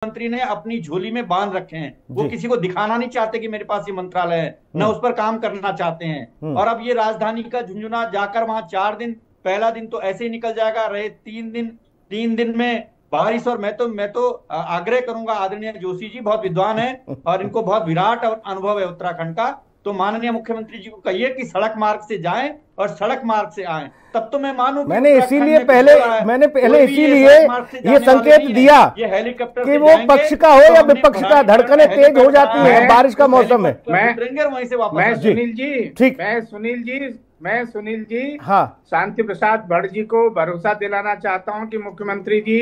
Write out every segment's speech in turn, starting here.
मंत्री ने अपनी झोली में बांध रखे हैं। वो किसी को दिखाना नहीं चाहते कि मेरे पास ये मंत्रालय है, न उस पर काम करना चाहते हैं। और अब ये राजधानी का झुंझुना जाकर वहां 4 दिन, पहला दिन तो ऐसे ही निकल जाएगा, रहे 3 दिन में बारिश। और मैं तो आग्रह करूंगा, आदरणीय जोशी जी बहुत विद्वान है और इनको बहुत विराट और अनुभव है उत्तराखंड का, तो माननीय मुख्यमंत्री जी को कहिए कि सड़क मार्ग से जाएं और सड़क मार्ग से आएं, तब तो मैं मानूं। मैंने पहले इसीलिए ये संकेत दिया कि वो पक्ष का हो या विपक्ष का, धड़कनें तेज हो जाती हैं बारिश का मौसम है। वहीं से वापस मैं सुनील जी हाँ, शांति प्रसाद भट्ट जी को भरोसा दिलाना चाहता हूं कि मुख्यमंत्री जी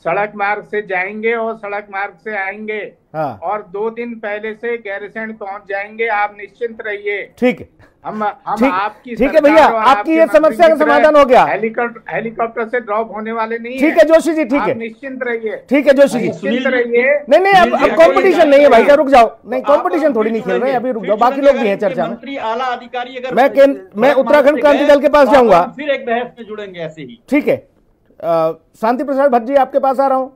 सड़क मार्ग से जाएंगे और सड़क मार्ग से आएंगे। हाँ। और 2 दिन पहले से गैरसैंण पहुंच जाएंगे, आप निश्चिंत रहिए। ठीक है, हम आपकी ठीक है भैया, आपकी ये समस्या का समाधान हो गया। हेलीकॉप्टर से ड्रॉप होने वाले नहीं। ठीक है जोशी जी, ठीक है, निश्चिंत रहिए। ठीक है जोशी जी, निश्चिंत रहिए। नहीं अब कंपटीशन नहीं है भाई, रुक जाओ। नहीं, कंपटीशन थोड़ी नहीं खेल रहे, अभी रुक जाओ, बाकी लोग भी हैं चर्चा में। मंत्री, आला अधिकारी अगर मैं उत्तराखंड क्रांति दल के पास जाऊंगा, फिर एक बहस में जुड़ेंगे ऐसे ही। ठीक है, शांति प्रसाद भट्ट जी आपके पास आ रहा हूं।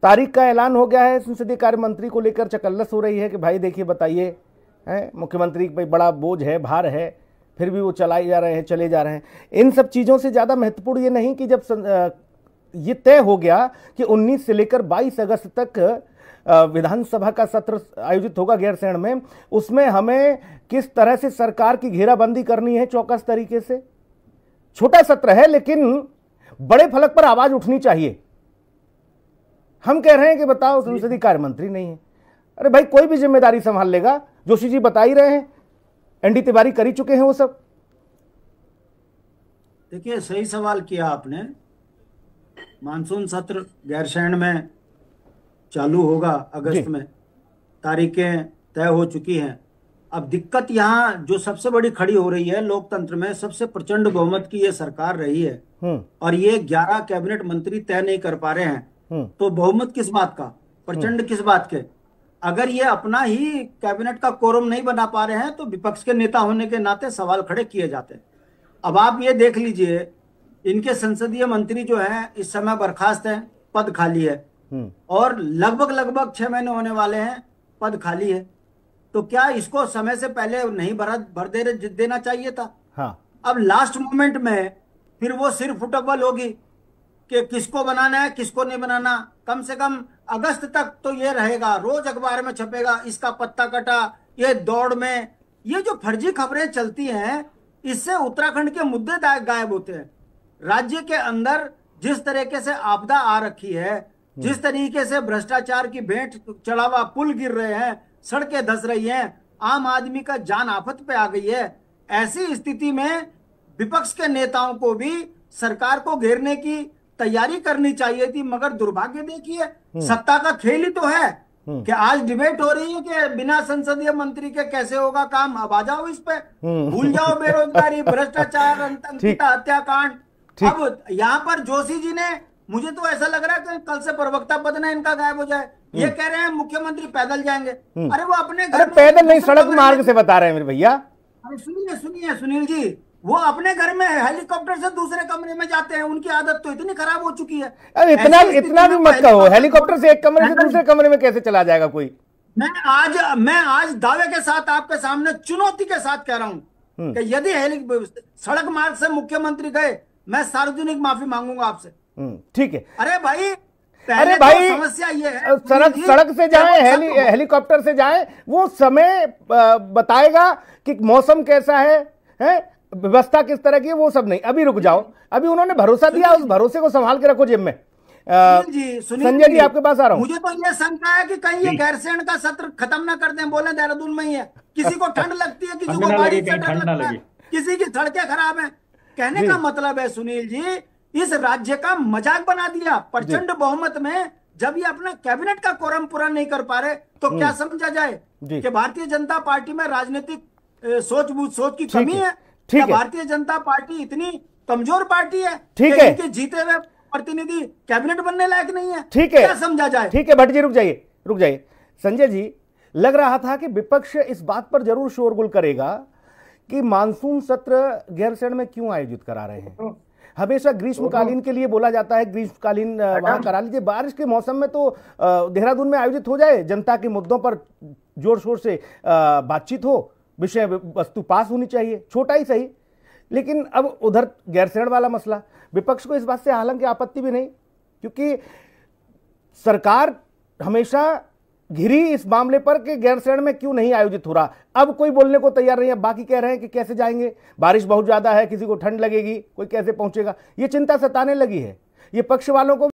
तारीख का ऐलान हो गया है, संसदीय कार्य मंत्री को लेकर चकल्लस हो रही है कि भाई देखिए बताइए, मुख्यमंत्री पे बड़ा बोझ है, भार है, फिर भी वो चले जा रहे हैं। इन सब चीज़ों से ज़्यादा महत्वपूर्ण ये नहीं कि जब ये तय हो गया कि 19 से लेकर 22 अगस्त तक विधानसभा का सत्र आयोजित होगा गैरसैंण में, उसमें हमें किस तरह से सरकार की घेराबंदी करनी है चौकस तरीके से। छोटा सत्र है लेकिन बड़े फलक पर आवाज उठनी चाहिए। हम कह रहे हैं कि बताओ संसदीय कार्य मंत्री नहीं है। अरे भाई कोई भी जिम्मेदारी संभाल लेगा, जोशी जी बता ही रहे हैं, एनडी तिवारी कर ही चुके हैं वो सब। देखिए सही सवाल किया आपने। मानसून सत्र गैरसैंण में चालू होगा अगस्त में, तारीखें तय हो चुकी हैं। अब दिक्कत यहाँ जो सबसे बड़ी खड़ी हो रही है, लोकतंत्र में सबसे प्रचंड बहुमत की ये सरकार रही है और ये 11 कैबिनेट मंत्री तय नहीं कर पा रहे हैं, तो बहुमत किस बात का, प्रचंड किस बात के। अगर ये अपना ही कैबिनेट का कोरम नहीं बना पा रहे हैं तो विपक्ष के नेता होने के नाते सवाल खड़े किए जाते हैं। अब आप ये देख लीजिए, इनके संसदीय मंत्री जो हैं इस समय बर्खास्त हैं, पद खाली है, और लगभग 6 महीने होने वाले हैं, पद खाली है। तो क्या इसको समय से पहले नहीं भर देना चाहिए था? हाँ। अब लास्ट मोमेंट में फिर वो सिर फुटबॉल होगी कि किसको बनाना है किसको नहीं बनाना। कम से कम अगस्त तक तो ये रहेगा, रोज अखबार में छपेगा, इसका पत्ता कटा, ये दौड़ में, ये जो फर्जी खबरें चलती हैं इससे उत्तराखंड के मुद्दे गायब होते हैं। राज्य के अंदर जिस तरीके से आपदा आ रखी है, जिस तरीके से भ्रष्टाचार की भेंट चढ़ावा, पुल गिर रहे हैं, सड़कें धंस रही हैं, आम आदमी का जान आफत पे आ गई है, ऐसी स्थिति में विपक्ष के नेताओं को भी सरकार को घेरने की तैयारी करनी चाहिए थी। मगर दुर्भाग्य देखिए, सत्ता का खेल ही तो है कि आज डिबेट हो रही है कि बिना संसदीय मंत्री के कैसे होगा काम। अब आ जाओ इस पे, भूल जाओ बेरोजगारी, भ्रष्टाचार, आतंकवाद, हत्याकांड। अब यहाँ पर जोशी जी ने, मुझे तो ऐसा लग रहा है कि कल से प्रवक्ता पद ना इनका गायब हो जाए। ये कह रहे हैं मुख्यमंत्री पैदल जाएंगे। अरे वो अपने घर, पैदल नहीं, सड़क मार्ग से बता रहे हैं मेरे भैया। अरे सुनिए सुनील जी, वो अपने घर में हेलीकॉप्टर से दूसरे कमरे में जाते हैं, उनकी आदत तो इतनी खराब हो चुकी है। अरे इतना भी मत कहो, हेलीकॉप्टर से एक कमरे से दूसरे कमरे में कैसे चला जाएगा कोई। मैं आज दावे के साथ आपके सामने चुनौती के साथ कह रहा हूं कि यदि सड़क मार्ग से मुख्यमंत्री गए, मैं सार्वजनिक माफी मांगूंगा आपसे। ठीक है। अरे भाई समस्या ये है, सड़क से जाएं, हेलीकॉप्टर से जाएं, वो समय बताएगा कि मौसम कैसा है, व्यवस्था किस तरह की है, वो सब नहीं। अभी रुक जाओ, अभी उन्होंने भरोसा दिया, उस भरोसे को संभाल के रखो जेब में। संजय जी आपके पास आ रहा हूं। मुझे तो ये शंका है कि कहीं ये गैरसैंण का सत्र खत्म ना कर दें, बोले देहरादून में ही है। किसी को ठंड लगती है, किसी को बारिश से डर लगता है, किसी की सड़कें खराब है। कहने का मतलब है सुनील जी, इस राज्य का मजाक बना दिया। प्रचंड बहुमत में जब ये अपना कैबिनेट का कोरम पूरा नहीं कर पा रहे तो क्या समझा जाए कि भारतीय जनता पार्टी में राजनीतिक सोच की कमी है? क्या भारतीय जनता पार्टी इतनी कमजोर पार्टी है? ठीक है, इनके जीते हुए प्रतिनिधि कैबिनेट बनने लायक नहीं है? ठीक है, क्या समझा जाए? ठीक है भट्ट जी, रुक जाइए। संजय जी, लग रहा था कि विपक्ष इस बात पर जरूर शोरगुल करेगा कि मानसून सत्र गैरसैंण में क्यों आयोजित करा रहे हैं। हमेशा ग्रीष्मकालीन के लिए बोला जाता है, ग्रीष्मकालीन वहां करा लीजिए, बारिश के मौसम में तो देहरादून में आयोजित हो जाए, जनता के मुद्दों पर जोर शोर से बातचीत हो, विषय वस्तु पास होनी चाहिए, छोटा ही सही। लेकिन अब उधर गैरसैंण वाला मसला, विपक्ष को इस बात से हालांकि आपत्ति भी नहीं, क्योंकि सरकार हमेशा घिरी इस मामले पर कि गैरसैंण में क्यों नहीं आयोजित हो रहा। अब कोई बोलने को तैयार नहीं है, बाकी कह रहे हैं कि कैसे जाएंगे, बारिश बहुत ज्यादा है, किसी को ठंड लगेगी, कोई कैसे पहुंचेगा, ये चिंता सताने लगी है। ये पक्ष वालों को